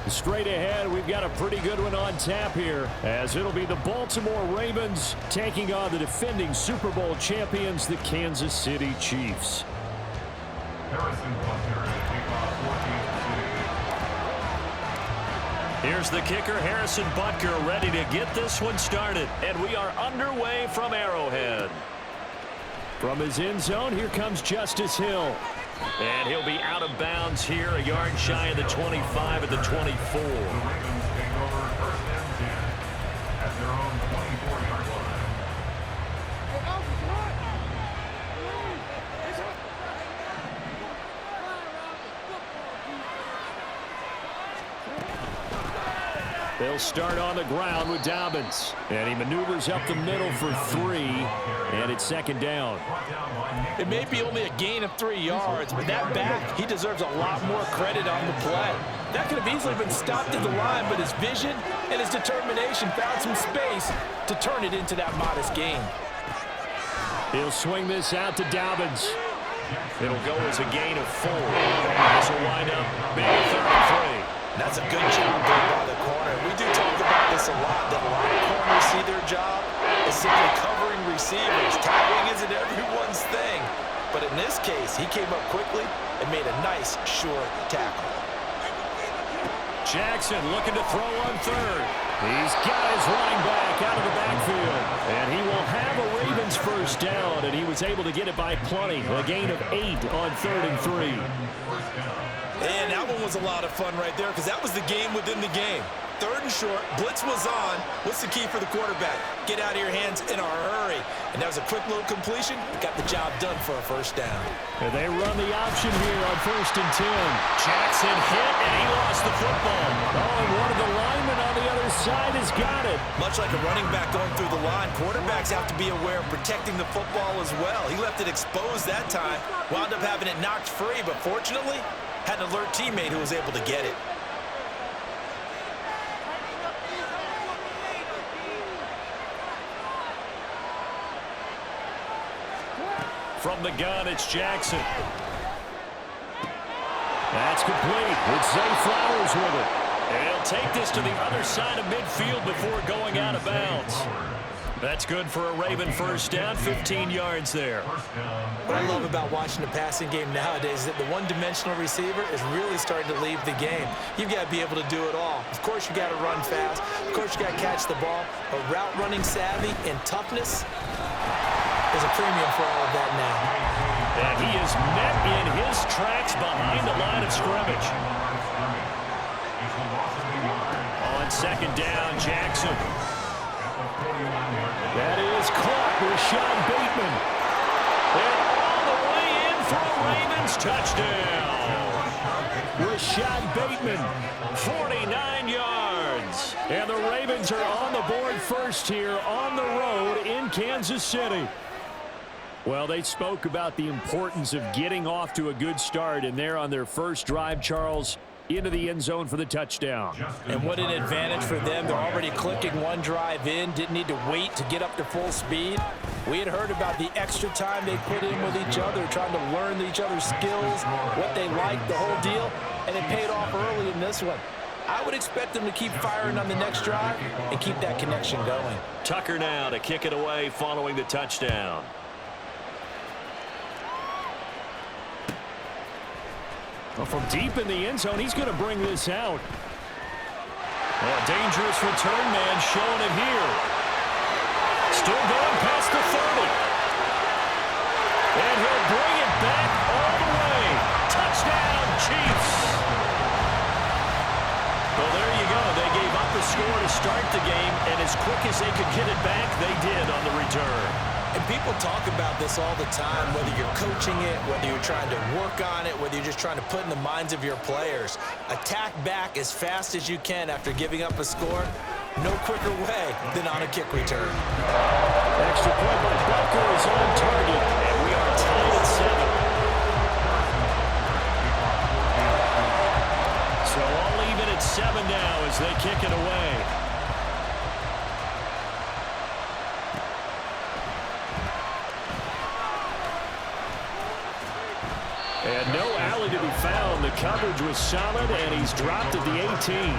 Straight ahead, we've got a pretty good one on tap here, as it'll be the Baltimore Ravens taking on the defending Super Bowl champions, the Kansas City Chiefs. Here's the kicker, Harrison Butker, ready to get this one started. And we are underway from Arrowhead. From his end zone, here comes Justice Hill. And he'll be out of bounds here, a yard shy of the 25 at the 24. They'll start on the ground with Dobbins. And he maneuvers up the middle for 3. And it's second down. It may be only a gain of 3 yards, but that back, he deserves a lot more credit on the play. That could have easily been stopped at the line, but his vision and his determination found some space to turn it into that modest gain. He'll swing this out to Dobbins. It'll go as a gain of 4. This will wind up being a 3rd and 3. That's a good job done by the corner. We do talk about this a lot, that a lot of corners see their job as simply covering receivers. Tackling isn't everyone's thing. But in this case, he came up quickly and made a nice, short tackle. Jackson looking to throw on 3rd. He's got his running back out of the backfield. And he will have a Ravens first down, and he was able to get it by plenty. A gain of 8 on 3rd and 3. And that one was a lot of fun right there because that was the game within the game. 3rd and short, blitz was on. What's the key for the quarterback? Get out of your hands in a hurry. And that was a quick little completion. Got the job done for a first down. And they run the option here on 1st and 10. Jackson hit, and he lost the football. Oh, and one of the linemen on the other side has got it. Much like a running back going through the line, quarterbacks have to be aware of protecting the football as well. He left it exposed that time. Wound up having it knocked free, but fortunately, had an alert teammate who was able to get it. From the gun, it's Jackson. That's complete. It's Zay Flowers with it. And he'll take this to the other side of midfield before going out of bounds. That's good for a Raven first down, 15 yards there. What I love about watching the passing game nowadays is that the one-dimensional receiver is really starting to leave the game. You've got to be able to do it all. Of course, you got to run fast. Of course, you got to catch the ball. But route running savvy and toughness, there's a premium for all of that now. And he is met in his tracks behind the line of scrimmage. On second down, Jackson. That is caught with Rashad Bateman. And all the way in for a Ravens touchdown. Rashad Bateman, 49 yards. And the Ravens are on the board first here on the road in Kansas City. Well, they spoke about the importance of getting off to a good start, and they're on their first drive, Charles, into the end zone for the touchdown. And what an advantage for them. They're already clicking one drive in, didn't need to wait to get up to full speed. We had heard about the extra time they put in with each other, trying to learn each other's skills, what they like, the whole deal, and it paid off early in this one. I would expect them to keep firing on the next drive and keep that connection going. Tucker now to kick it away following the touchdown. Well, from deep in the end zone, he's going to bring this out. Well, a dangerous return man showing it here. Still going past the 30. And he'll bring it back all the way. Touchdown, Chiefs. Well, there you go. They gave up the score to start the game, and as quick as they could get it back, they did on the return. And people talk about this all the time, whether you're coaching it, whether you're trying to work on it, whether you're just trying to put in the minds of your players. Attack back as fast as you can after giving up a score. No quicker way than on a kick return. Extra point by Butker is on target, and we are tied at 7. So all even at 7 now as they kick it away. And no alley to be found. The coverage was solid, and he's dropped at the 18.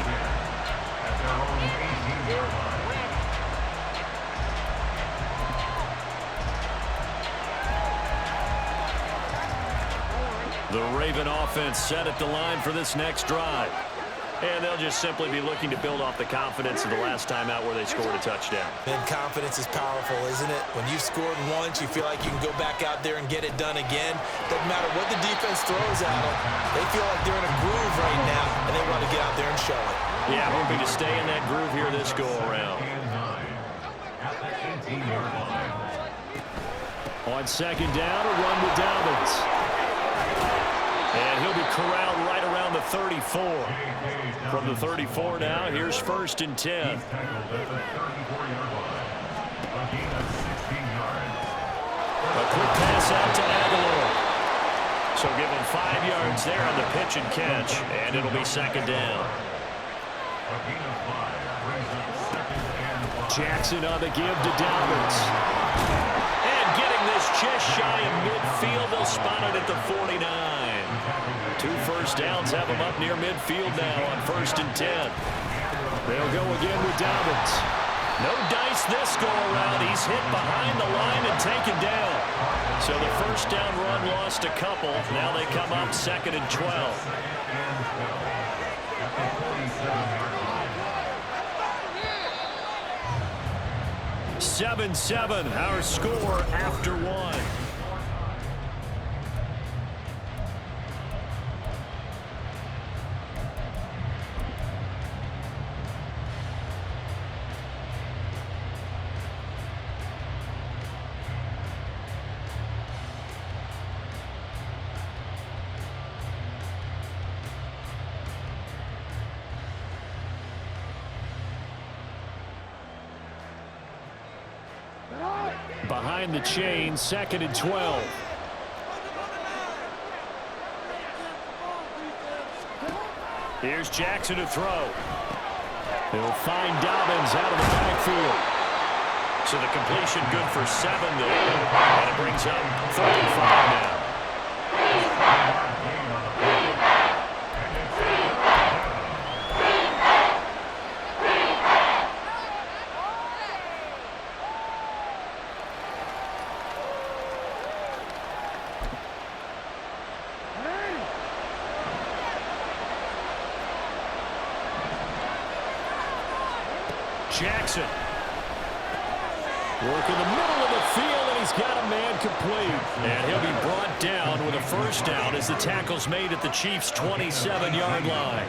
The Raven offense set at the line for this next drive. And they'll just simply be looking to build off the confidence of the last time out where they scored a touchdown. And confidence is powerful, isn't it? When you've scored once, you feel like you can go back out there and get it done again. Doesn't matter what the defense throws at them. They feel like they're in a groove right now, and they want to get out there and show it. Yeah, hoping to stay in that groove here this go-around. On second down, a run with Dobbins. And he'll be corralled right around the 34. From the 34 now, here's 1st and 10. A quick pass out to Aguilar. So give him 5 yards there on the pitch and catch, and it'll be 2nd down. Jackson on the give to Dobbins. And getting this just shy of midfield, they'll spot it at the 49. 2 first downs have him up near midfield now on 1st and 10. They'll go again with Dobbins. No dice this go-around. He's hit behind the line and taken down. So the first down run lost a couple. Now they come up 2nd and 12. 7-7, our score after 1. Behind the chain, 2nd and 12. Here's Jackson to throw. He'll find Dobbins out of the backfield. So the completion good for 7 there. And it brings up 3rd and 5 now. Jackson. Working the middle of the field, and he's got a man complete. And he'll be brought down with a first down as the tackle's made at the Chiefs' 27-yard line.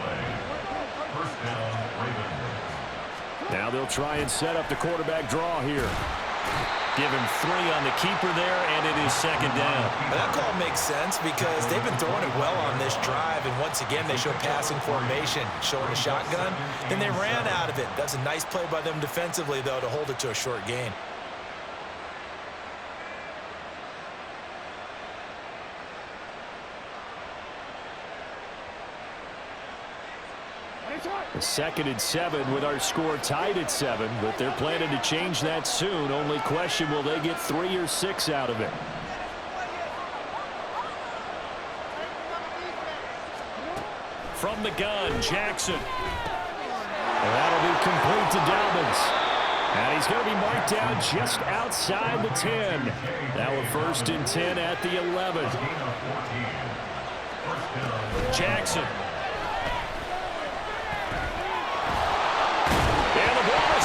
Now they'll try and set up the quarterback draw here. Give him 3 on the keeper there, and it is 2nd down. That call makes sense because they've been throwing it well on this drive, and once again they show passing formation, showing a shotgun. Then they ran out of it. That's a nice play by them defensively, though, to hold it to a short gain. A 2nd and 7 with our score tied at 7, but they're planning to change that soon. Only question, will they get 3 or 6 out of it? From the gun, Jackson. And that'll be complete to Dobbins. And he's going to be marked down just outside the 10. Now a 1st and 10 at the 11. Jackson.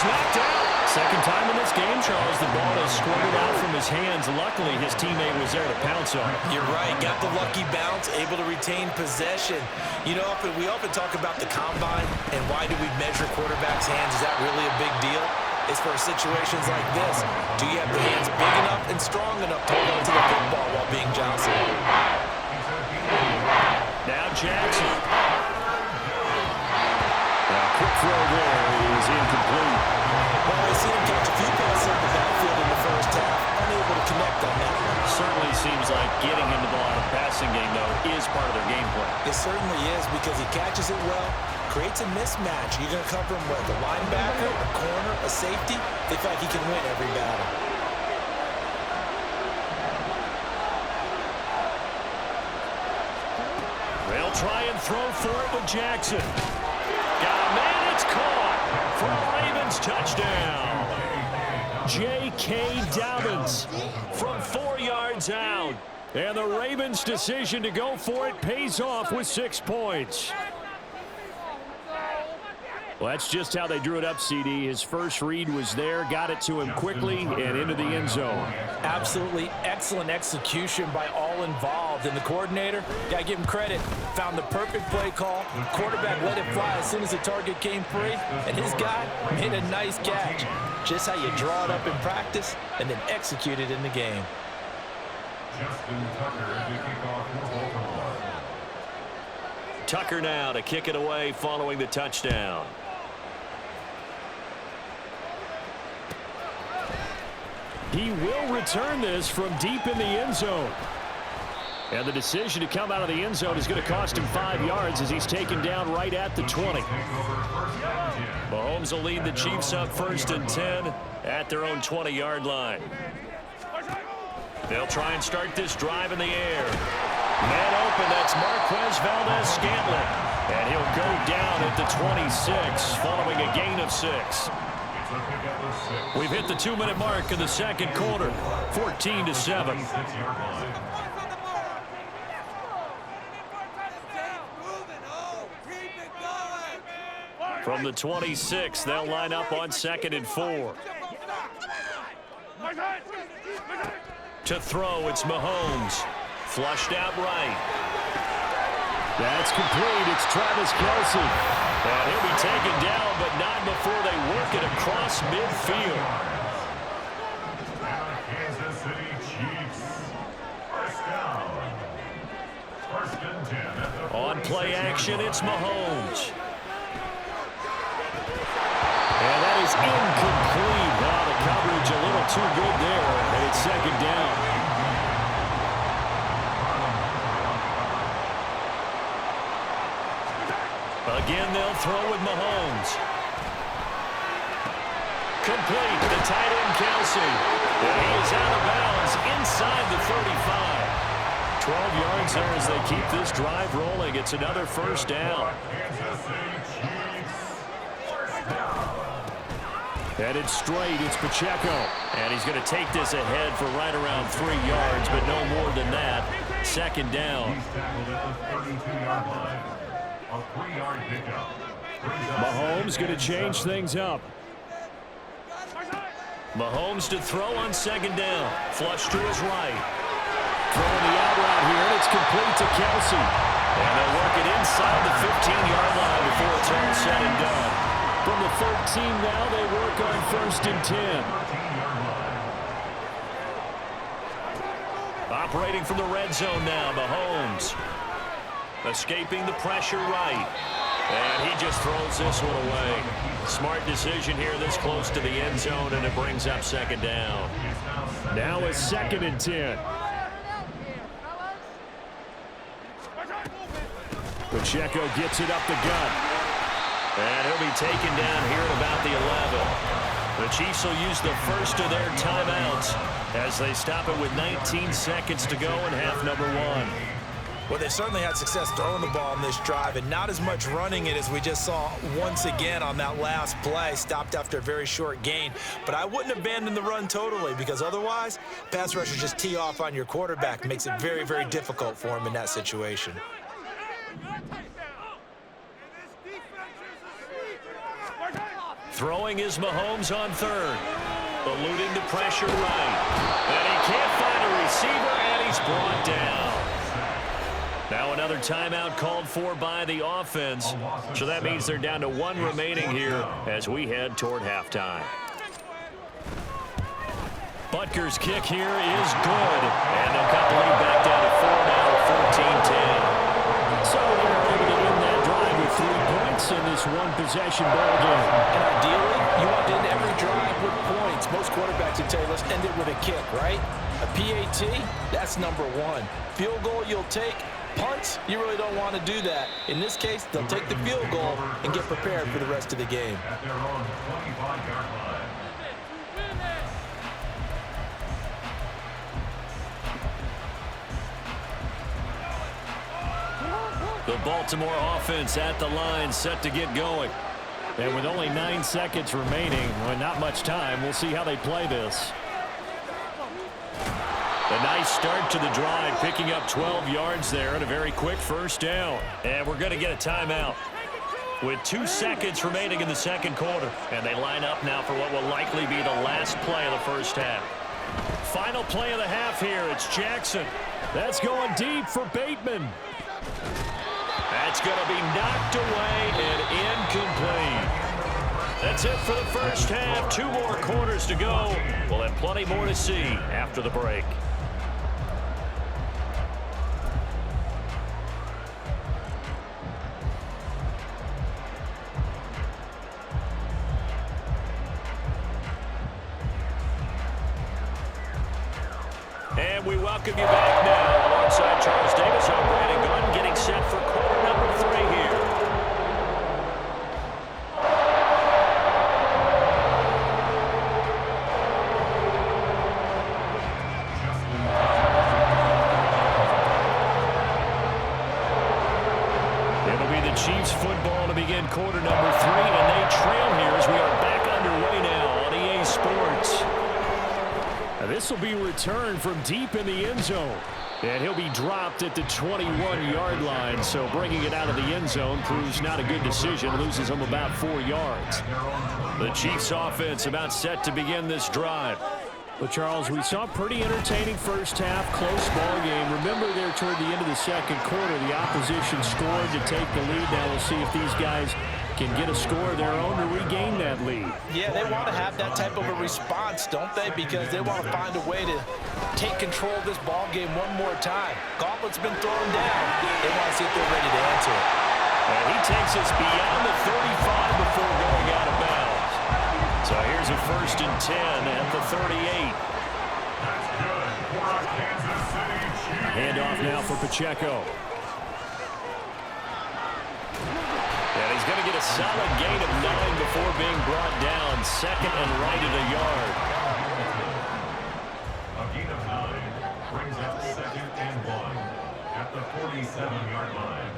Knocked out. Second time in this game, Charles, the ball has squirted out from his hands. Luckily, his teammate was there to pounce on it. You're right. Got the lucky bounce, able to retain possession. You know, we often talk about the combine and why do we measure quarterbacks' hands. Is that really a big deal? It's for situations like this. Do you have the hands big enough and strong enough to hold on to the football while being jostled? Now Jackson. Quick throw there is incomplete. Well, I see him catch a few passes in the backfield in the first half. Unable to connect on that one. Certainly seems like getting him the ball out of the passing game, though, is part of their game plan. It certainly is because he catches it well, creates a mismatch. You're going to cover him with a linebacker, a corner, a safety. They feel like he can win every battle. They'll try and throw for it with Jackson. Got a man, it's caught for a Ravens touchdown. J.K. Dobbins from 4 yards out. And the Ravens' decision to go for it pays off with 6 points. Well, that's just how they drew it up, CD. His first read was there, got it to him quickly, and into the end zone. Absolutely excellent execution by all involved. And the coordinator, got to give him credit, found the perfect play call. Quarterback let it fly as soon as the target came free, and his guy made a nice catch. Just how you draw it up in practice and then execute it in the game. Tucker now to kick it away following the touchdown. He will return this from deep in the end zone. And the decision to come out of the end zone is going to cost him 5 yards as he's taken down right at the 20. Mahomes will lead the Chiefs up 1st and 10 at their own 20-yard line. They'll try and start this drive in the air. Man open, that's Marquez Valdez-Scantling. And he'll go down at the 26 following a gain of 6. We've hit the 2-minute mark in the second quarter, 14-7. From the 26, they'll line up on 2nd and 4. To throw, it's Mahomes. Flushed out right. That's complete. It's Travis Kelce. And he'll be taken down, but not before they work it across midfield. Kansas City Chiefs. First down. 1st and 10. On play action, it's Mahomes. And that is incomplete. Wow, the coverage a little too good there, and it's 2nd down. Again, they'll throw with Mahomes. Complete. The tight end, Kelce. And he is out of bounds inside the 35. 12 yards there as they keep this drive rolling. It's another 1st down. Headed straight, it's Pacheco. And he's going to take this ahead for right around 3 yards, but no more than that. 2nd down. He's tackled at the 32-yard line. A 3-yard pickup. Mahomes going to change things up. Mahomes to throw on 2nd down. Flush to his right. Throwing the out route here, and it's complete to Kelce. And they'll work it inside the 15-yard line before it's all said and done. From the 13 now, they work on 1st and 10. Operating from the red zone now, Mahomes. Escaping the pressure right. And he just throws this one away. Smart decision here this close to the end zone, and it brings up 2nd down. Now it's 2nd and 10. Pacheco gets it up the gut. And he'll be taken down here at about the 11. The Chiefs will use the first of their timeouts as they stop it with 19 seconds to go in half number 1. Well, they certainly had success throwing the ball in this drive and not as much running it as we just saw once again on that last play. Stopped after a very short gain. But I wouldn't abandon the run totally because otherwise, pass rushers just tee off on your quarterback. Makes it very, very difficult for him in that situation. Throwing is Mahomes on 3rd. Eluding the pressure right. And he can't find a receiver, and he's brought down. Now another timeout called for by the offense. So that means they're down to 1 remaining here as we head toward halftime. Butker's kick here is good. And they'll cut the lead back down to 4 now, 14-10. So they're able to end that drive with 3 points in this one-possession ball game. And ideally, you want to end every drive with points. Most quarterbacks would tell you, let's end it with a kick, right? A PAT, that's number 1. Field goal you'll take. Punts, you really don't want to do that. In this case, they'll take the field goal and get prepared for the rest of the game. At their own 25-yard line. The Baltimore offense at the line, set to get going. And with only 9 seconds remaining, well, not much time, we'll see how they play this. A nice start to the drive, picking up 12 yards there and a very quick first down. And we're going to get a timeout with 2 seconds remaining in the second quarter. And they line up now for what will likely be the last play of the first half. Final play of the half here. It's Jackson. That's going deep for Bateman. That's going to be knocked away and incomplete. That's it for the first half. 2 more quarters to go. We'll have plenty more to see after the break. And we welcome you back now alongside Charles Davis. I'm Brandon Gunn, getting set for quarter number 3 here. It'll be the Chiefs football to begin quarter number 3, and they trail here as we are back underway now on EA Sports. This will be returned from deep in the end zone. And he'll be dropped at the 21-yard line. So bringing it out of the end zone proves not a good decision. Loses him about 4 yards. The Chiefs offense about set to begin this drive. Well, Charles, we saw a pretty entertaining first half, close ball game. Remember there toward the end of the second quarter, the opposition scored to take the lead. Now we'll see if these guys can get a score of their own to regain that lead. Yeah, they want to have that type of a response, don't they? Because they want to find a way to take control of this ball game one more time. Gauntlet's been thrown down. They want to see if they're ready to answer it. And he takes us beyond the 35 before going out of bounds. So here's a 1st and 10 at the 38. Handoff now for Pacheco. And he's going to get a solid gain of 9 before being brought down. 2nd and right at a yard. A gain of 9 brings up 2nd and 1 at the 47-yard line.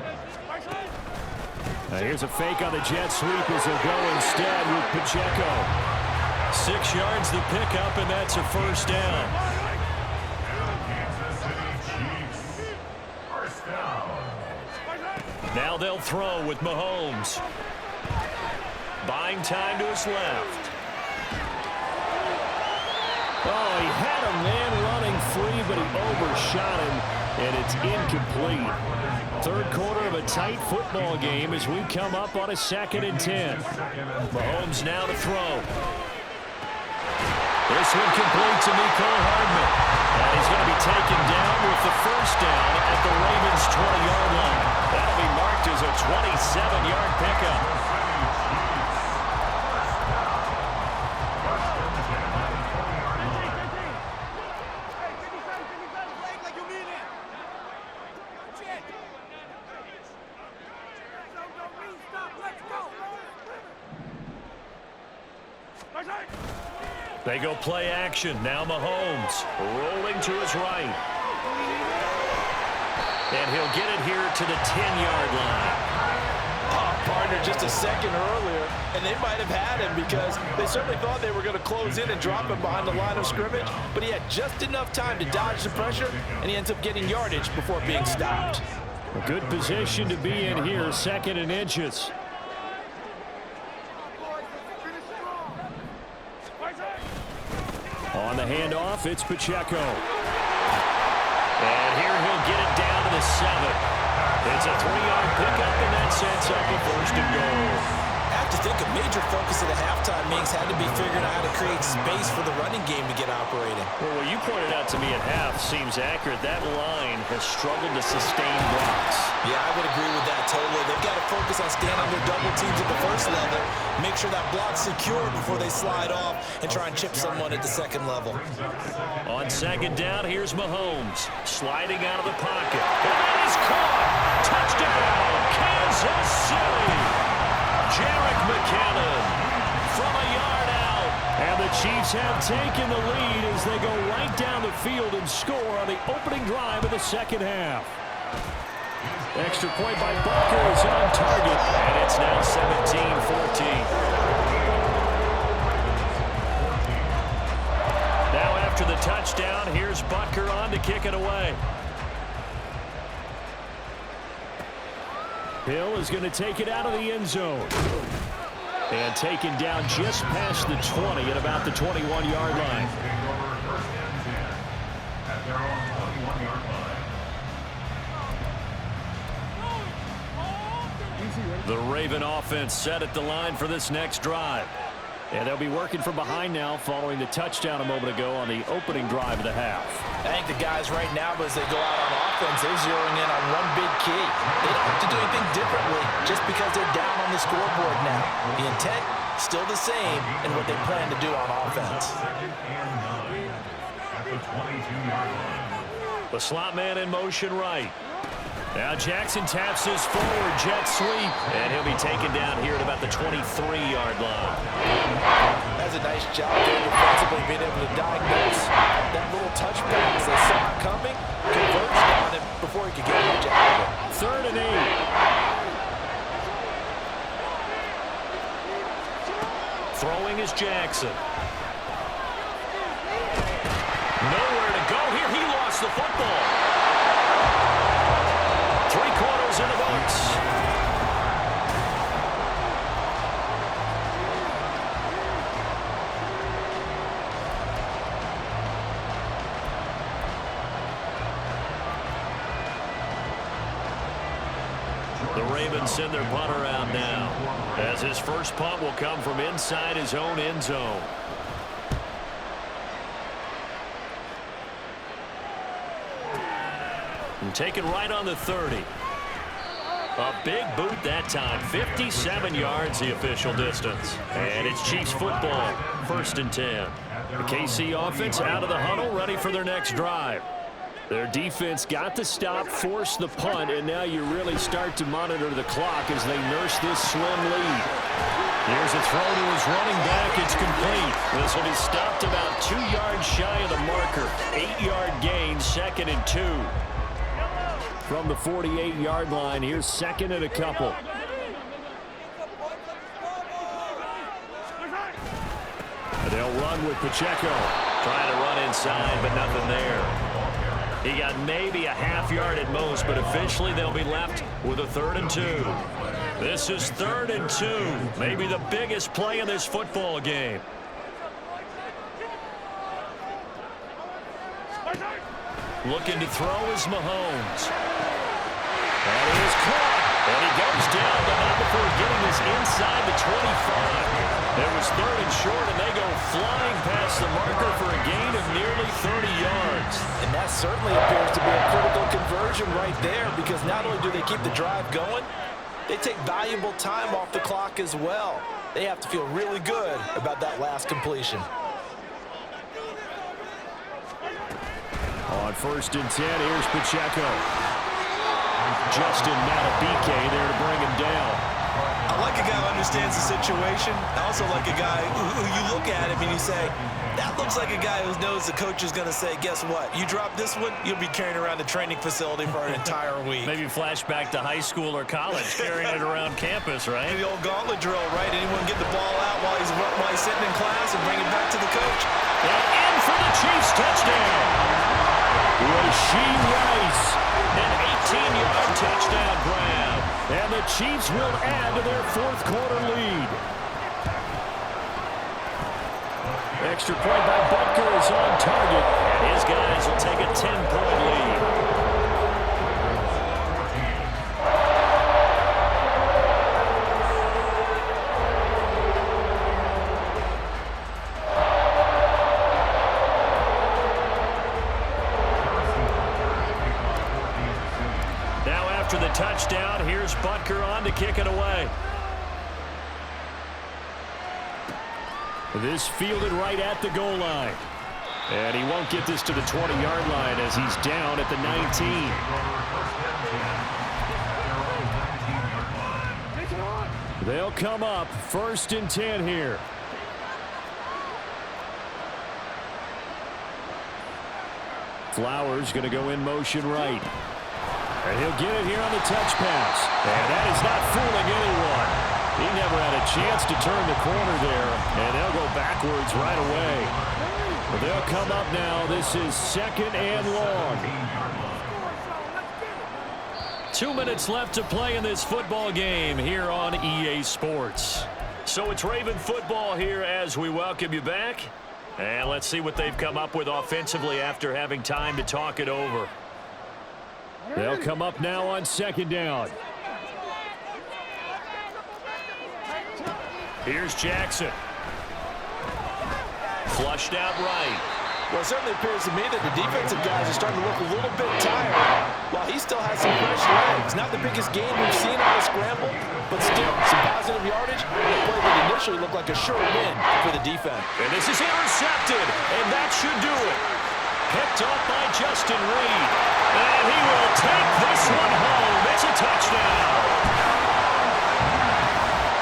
Now here's a fake on the jet sweep as they'll go instead with Pacheco. 6 yards the pickup, and that's a first down. Kansas City Chiefs. First down. Now they'll throw with Mahomes. Buying time to his left. Oh, he had a man running free, but he overshot him, and it's incomplete. Third quarter of a tight football game as we come up on a 2nd and 10. Mahomes now to throw. This one complete to Mecole Hardman. And he's going to be taken down with the first down at the Ravens' 20-yard line. That'll be marked as a 27-yard pickup. They go play action. Now Mahomes rolling to his right. And he'll get it here to the 10-yard line. Oh, partner, just a second earlier, and they might have had him because they certainly thought they were going to close in and drop him behind the line of scrimmage, but he had just enough time to dodge the pressure, and he ends up getting yardage before being stopped. A good position to be in here, 2nd and inches. On the handoff, it's Pacheco. And here he'll get it down to the 7. It's a 3-yard pickup, and that sets up a 1st and goal. I have to think a major focus of the halftime meetings had to be figuring out how to create space for the running game to get operating. Well, what you pointed out to me at half seems accurate. That line has struggled to sustain blocks. Yeah, I would agree with that totally. They've got to focus on staying on their double teams at the first level, make sure that block's secure before they slide off, and try and chip someone at the second level. On 2nd down, here's Mahomes sliding out of the pocket. And that is caught. Touchdown, Kansas City. Jerick McKinnon from a yard out. And the Chiefs have taken the lead as they go right down the field and score on the opening drive of the second half. Extra point by Butker is on target, and it's now 17-14. Now after the touchdown, here's Butker on to kick it away. Hill is going to take it out of the end zone. And taken down just past the 20 at about the 21-yard line. The Raven offense set at the line for this next drive. And they'll be working from behind now following the touchdown a moment ago on the opening drive of the half. I think the guys right now, as they go out on offense, they're zeroing in on one big key. They don't have to do anything differently just because they're down on the scoreboard now. The intent, still the same in what they plan to do on offense. The slot man in motion right. Now Jackson taps his forward jet sweep, and he'll be taken down here at about the 23-yard line. That's a nice job there defensively, being able to diagnose that little touchback as they saw it coming, converts on it before he could get much out of it. 3rd and 8. Throwing is Jackson. Nowhere to go here. He lost the football. 3 quarters in the books. The Ravens send their punter out now, as his first punt will come from inside his own end zone. And taken right on the 30. A big boot that time. 57 yards the official distance. And it's Chiefs football. 1st and 10. The KC offense out of the huddle, ready for their next drive. Their defense got the stop, forced the punt, and now you really start to monitor the clock as they nurse this slim lead. Here's a throw to his running back. It's complete. This will be stopped about 2 yards shy of the marker. 8-yard gain, 2nd and 2. From the 48-yard line, here's 2nd and a couple. They'll run with Pacheco. Trying to run inside, but nothing there. He got maybe a half yard at most, but eventually they'll be left with a 3rd and 2. This is 3rd and 2. Maybe the biggest play in this football game. Looking to throw is Mahomes. And he is caught. And he goes down, but not before getting this inside the 25. It was 3rd and short, and they go flying past the marker for a gain of nearly 30 yards. And that certainly appears to be a critical conversion right there, because not only do they keep the drive going, they take valuable time off the clock as well. They have to feel really good about that last completion. On 1st and 10, here's Pacheco. Justin Matabike there to bring him down. I like a guy who understands the situation. I also like a guy who you look at him and you say, that looks like a guy who knows the coach is going to say, guess what? You drop this one, you'll be carrying around the training facility for an entire week. Maybe flashback to high school or college, carrying it around campus, right? The old gauntlet drill, right? Anyone get the ball out while he's sitting in class and bring it back to the coach. And in for the Chiefs touchdown. Rasheed Rice, an 18-yard touchdown grab. And the Chiefs will add to their 4th quarter lead. Extra point by Butker is on target. And his guys will take a 10-point lead. The touchdown, here's Butker on to kick it away. This fielded right at the goal line. And he won't get this to the 20-yard line as he's down at the 19. They'll come up 1st and 10 here. Flowers going to go in motion right. And he'll get it here on the touch pass. And that is not fooling anyone. He never had a chance to turn the corner there. And they'll go backwards right away. Well, they'll come up now. This is 2nd and long. 2 minutes left to play in this football game here on EA Sports. So it's Raven football here as we welcome you back. And let's see what they've come up with offensively after having time to talk it over. They'll come up now on 2nd down. Here's Jackson. Flushed out right. Well, it certainly appears to me that the defensive guys are starting to look a little bit tired, while he still has some fresh legs. Not the biggest gain we've seen on the scramble, but still some positive yardage and a play that initially looked like a sure win for the defense. And this is intercepted, and that should do it. Picked up by Justin Reed. And he will take this one home. It's a touchdown.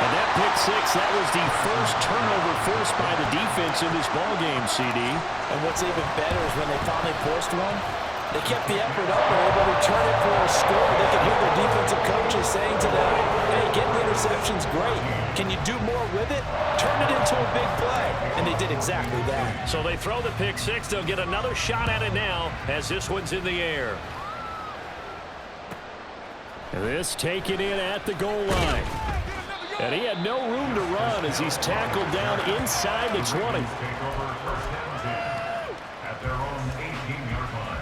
And that pick six, that was the first turnover forced by the defense in this ballgame, CD. And what's even better is when they finally forced one, they kept the effort up and were able to return it for a score. They could hear their defensive coaches saying to them, hey, getting the interception's great. Can you do more with it? Turn it into a big play. And they did exactly that. So they throw the pick six. They'll get another shot at it now as this one's in the air. And this taken in at the goal line. And he had no room to run as he's tackled down inside the 20. At their own 18-yard line.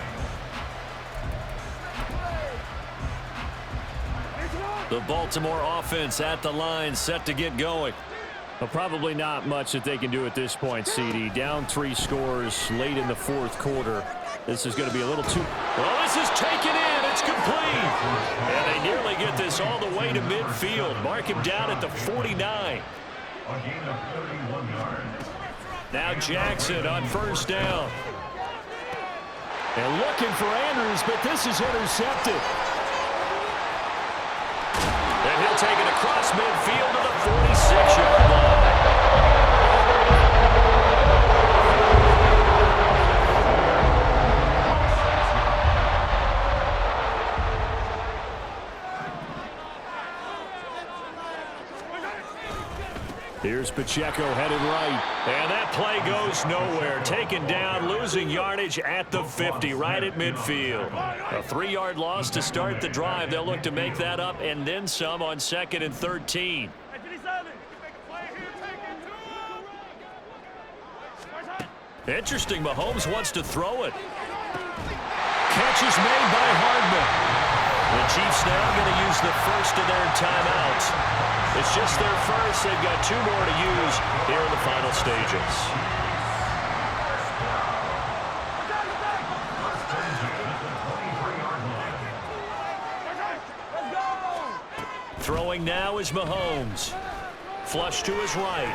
The Baltimore offense at the line, set to get going. Well, probably not much that they can do at this point, CD. Down 3 scores late in the 4th quarter. This is going to be a little too... Well, this is taken in. It's complete. And they nearly get this all the way to midfield. Mark him down at the 49. A gain of 31 yards. Now Jackson on 1st down. And looking for Andrews, but this is intercepted. And he'll take it across midfield to the 46-yard line. Here's Pacheco headed right. And that play goes nowhere. Taken down, losing yardage at the 50, right at midfield. A 3-yard loss to start the drive. They'll look to make that up and then some on 2nd and 13. Interesting, Mahomes wants to throw it. Catch is made by Hardman. The Chiefs now going to use the first of their timeouts. It's just their first. They've got 2 more to use here in the final stages. Throwing now is Mahomes. Flush to his right.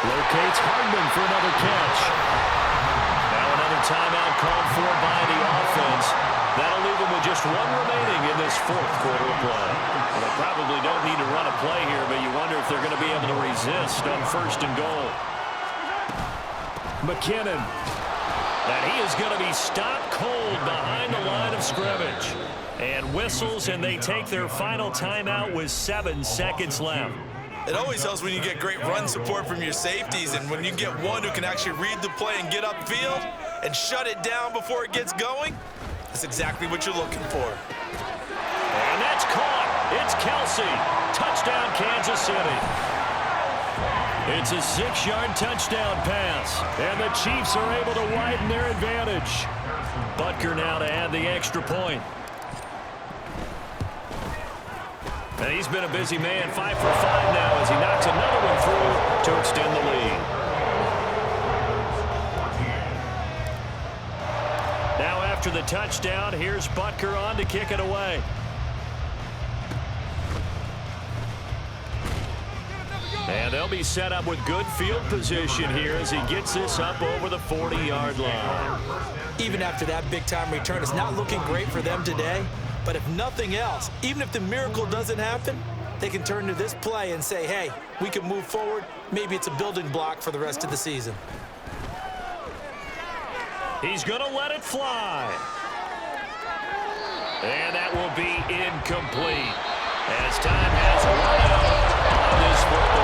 Locates Hardman for another catch. Now another timeout called for by the offense. That'll leave them with just 1 remaining in this 4th quarter of play. Well, they probably don't need to run a play here, but you wonder if they're going to be able to resist on 1st and goal. McKinnon. And he is going to be stopped cold behind the line of scrimmage. And whistles, and they take their final timeout with 7 seconds left. It always helps when you get great run support from your safeties, and when you get one who can actually read the play and get upfield and shut it down before it gets going, that's exactly what you're looking for. And that's caught. It's Kelsey. Touchdown, Kansas City. It's a 6-yard touchdown pass. And the Chiefs are able to widen their advantage. Butker now to add the extra point. And he's been a busy man, 5 for 5 now as he knocks another one through to extend the lead. Now after the touchdown, here's Butker on to kick it away. And they'll be set up with good field position here as he gets this up over the 40-yard line. Even after that big-time return, it's not looking great for them today. But if nothing else, even if the miracle doesn't happen, they can turn to this play and say, hey, we can move forward. Maybe it's a building block for the rest of the season. He's going to let it fly. And that will be incomplete as time has run out on this football.